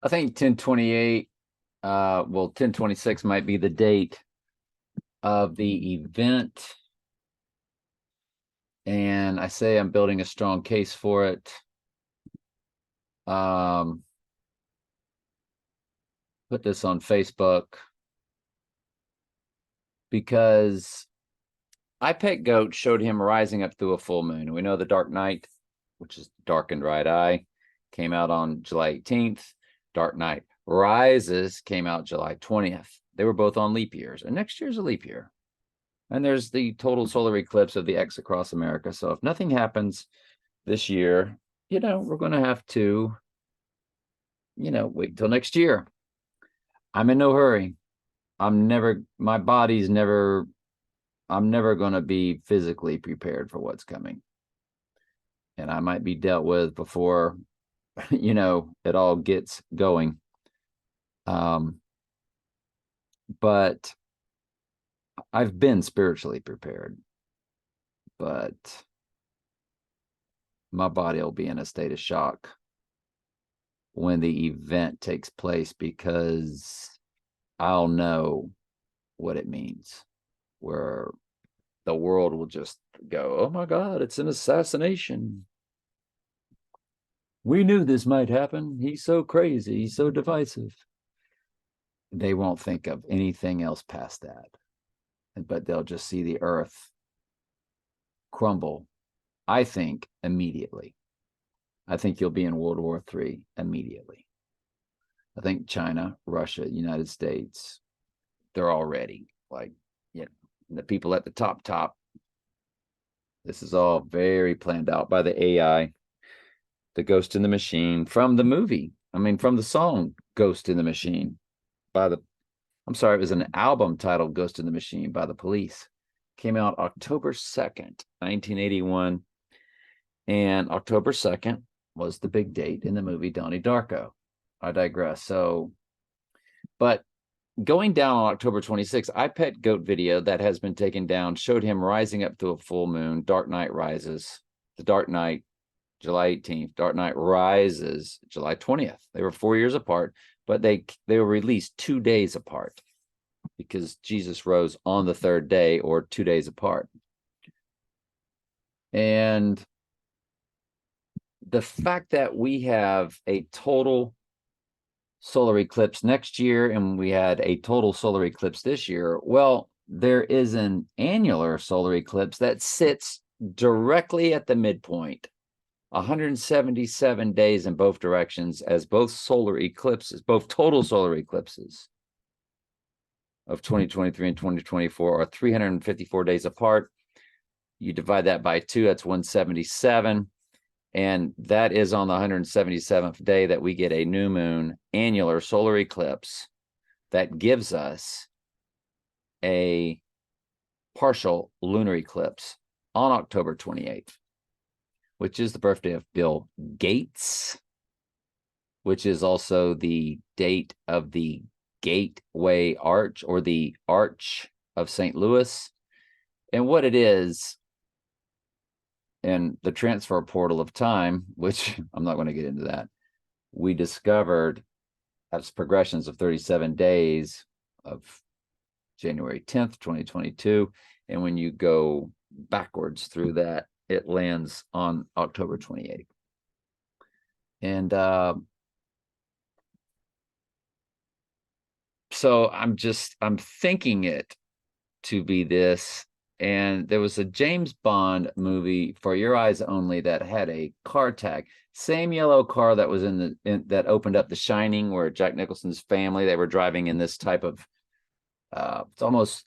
I think 1028, 1026 might be the date of the event. And I say I'm building a strong case for it. Um, put this on Facebook because iPet Goat showed him rising up through a full moon. We know the Dark Knight, which is Darkened Right Eye, came out on July 18th. Dark Knight Rises came out July 20th. They were both on leap years, and next year's a leap year. And there's the total solar eclipse of the X across America. So if nothing happens this year, we're going to have to, wait until next year. I'm in no hurry. My body's never, I'm never going to be physically prepared for what's coming. And I might be dealt with before, it all gets going. But I've been spiritually prepared, but my body will be in a state of shock when the event takes place because I'll know what it means, where the world will just go, oh my God, it's an assassination. We knew this might happen. He's so crazy. He's so divisive. They won't think of anything else past that, but they'll just see the earth crumble, I think, immediately. I think you'll be in World War III immediately. I think China, Russia, United States, they're all ready. Like, the people at the top, this is all very planned out by the AI, the Ghost in the Machine from the movie. From the song Ghost in the Machine I'm sorry, it was an album titled Ghost in the Machine by the Police. Came out October 2nd, 1981. And October 2nd was the big date in the movie Donnie Darko. I digress. But going down on October 26th, iPet Goat video that has been taken down showed him rising up through a full moon. Dark Knight Rises. The Dark Knight, July 18th. Dark Knight Rises, July 20th. They were 4 years apart, but they were released 2 days apart because Jesus rose on the third day, or 2 days apart. And the fact that we have a total solar eclipse next year and we had a total solar eclipse this year, well, there is an annular solar eclipse that sits directly at the midpoint, 177 days in both directions, as both total solar eclipses of 2023 and 2024 are 354 days apart. You divide that by 2, that's 177. And that is on the 177th day that we get a new moon annular solar eclipse that gives us a partial lunar eclipse on October 28th, which is the birthday of Bill Gates, which is also the date of the Gateway Arch, or the Arch of St. Louis. And what it is, and the transfer portal of time, which I'm not going to get into that, we discovered as progressions of 37 days of January 10th, 2022. And when you go backwards through that, it lands on October 28th. And so I'm thinking it to be this. And there was a James Bond movie, For Your Eyes Only, that had a car tag, same yellow car that was that opened up The Shining, where Jack Nicholson's family, they were driving in this type of it's almost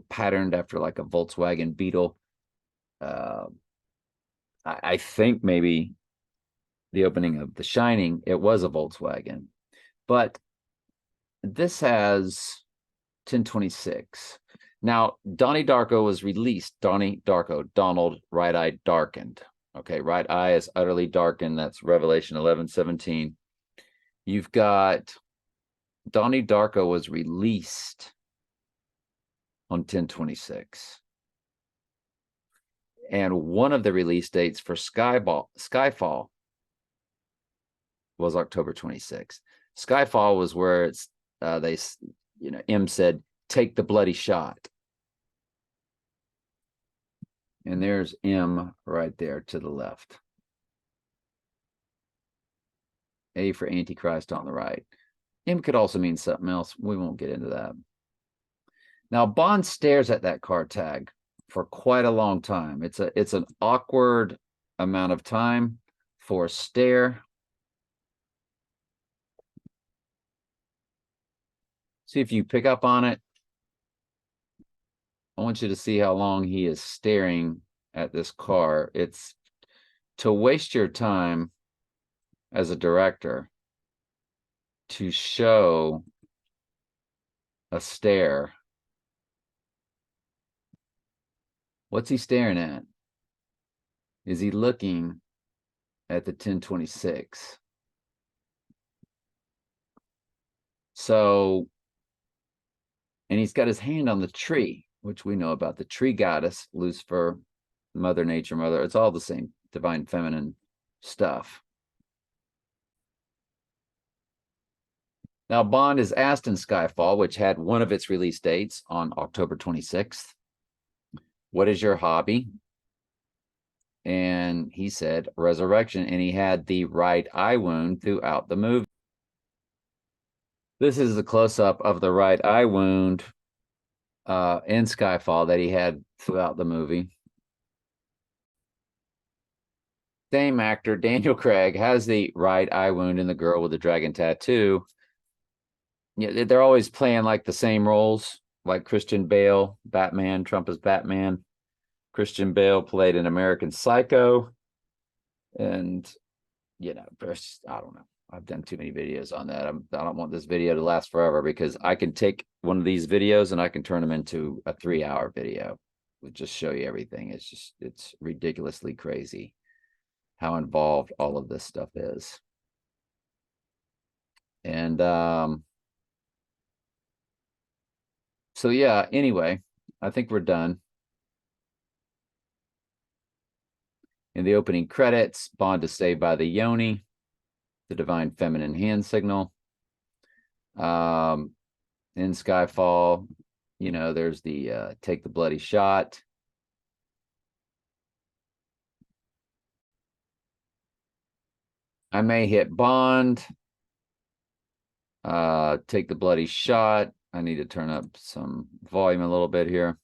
patterned after like a Volkswagen Beetle. I think maybe the opening of The Shining, it was a Volkswagen, but this has 1026. Now, Donnie Darko was released. Donnie Darko, Donald, right eye darkened. Okay, right eye is utterly darkened. That's Revelation 11:17. You've got Donnie Darko was released on 1026. And one of the release dates for Skyfall was October 26th. Skyfall was where it's M said, "Take the bloody shot." And there's M right there to the left. A for Antichrist on the right. M could also mean something else. We won't get into that. Now, Bond stares at that car tag for quite a long time. It's an awkward amount of time for a stare. See if you pick up on it. I want you to see how long he is staring at this car. It's to waste your time as a director to show a stare. What's he staring at? Is he looking at the 1026? So, and he's got his hand on the tree, which we know about, the tree goddess, Lucifer, Mother Nature, Mother. It's all the same divine feminine stuff. Now, Bond is asked in Skyfall, which had one of its release dates on October 26th, what is your hobby? And he said resurrection, and he had the right eye wound throughout the movie. This is the close-up of the right eye wound in Skyfall that he had throughout the movie. Same actor, Daniel Craig, has the right eye wound in The Girl with the Dragon Tattoo. Yeah, they're always playing like the same roles, like Christian Bale, Batman, Trump is Batman. Christian Bale played an American Psycho. And, I don't know. I've done too many videos on that. I don't want this video to last forever, because I can take one of these videos and I can turn them into a 3-hour video. We'll just show you everything. It's ridiculously crazy how involved all of this stuff is. And so yeah, anyway, I think we're done. In the opening credits, Bond is saved by the Yoni, the divine feminine hand signal. In Skyfall, there's the take the bloody shot. I may hit Bond. Take the bloody shot. I need to turn up some volume a little bit here.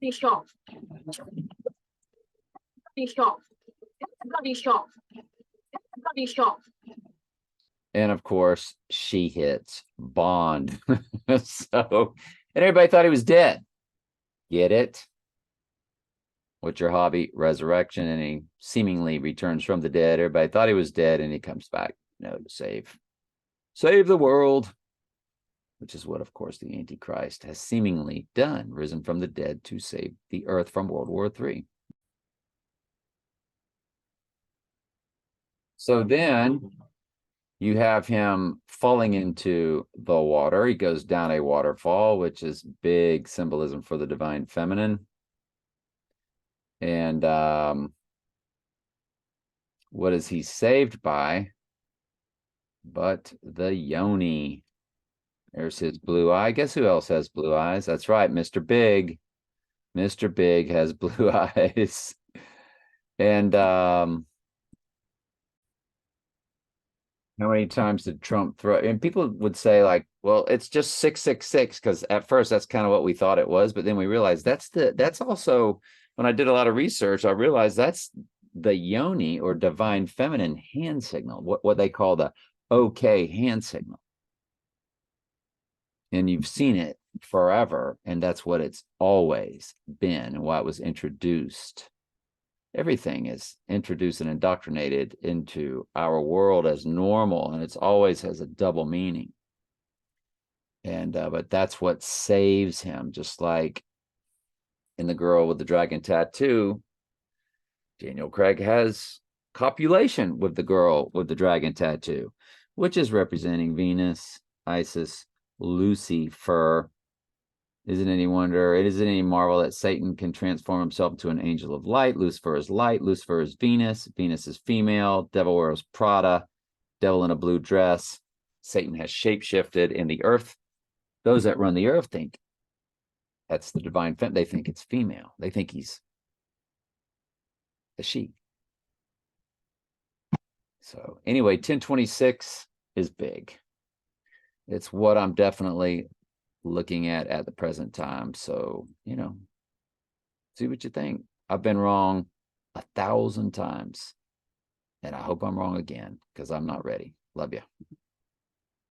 Bloody shot. Bloody shot. Bloody shot. Bloody shot. And of course, she hits Bond. So, and everybody thought he was dead. Get it? What's your hobby? Resurrection. And he seemingly returns from the dead. Everybody thought he was dead, and he comes back, to save the world. Which is what, of course, the Antichrist has seemingly done, risen from the dead to save the earth from World War III. So then you have him falling into the water. He goes down a waterfall, which is big symbolism for the divine feminine. And what is he saved by? But the Yoni. There's his blue eye. Guess who else has blue eyes? That's right, Mr. Big. Mr. Big has blue eyes. And how many times did Trump throw? And people would say, like, well, it's just 666, because at first that's kind of what we thought it was, but then we realized that's also, when I did a lot of research, I realized that's the Yoni, or divine feminine hand signal, what they call the OK hand signal. And you've seen it forever, and that's what it's always been, and why it was introduced. Everything is introduced and indoctrinated into our world as normal, and it's always has a double meaning. And but that's what saves him. Just like in The Girl with the Dragon Tattoo, Daniel Craig has copulation with the girl with the dragon tattoo, which is representing Venus, Isis, Lucifer. Isn't any wonder, it isn't any marvel that Satan can transform himself into an angel of light. Lucifer is light. Lucifer is Venus. Venus is female. Devil wears Prada. devil in a blue dress. Satan has shapeshifted in the earth. Those that run the earth think that's the divine feminine. They think it's female. They think he's a she. So anyway, 1026 is big. It's what I'm definitely looking at the present time. So, see what you think. I've been wrong 1,000 times, and I hope I'm wrong again because I'm not ready. Love you.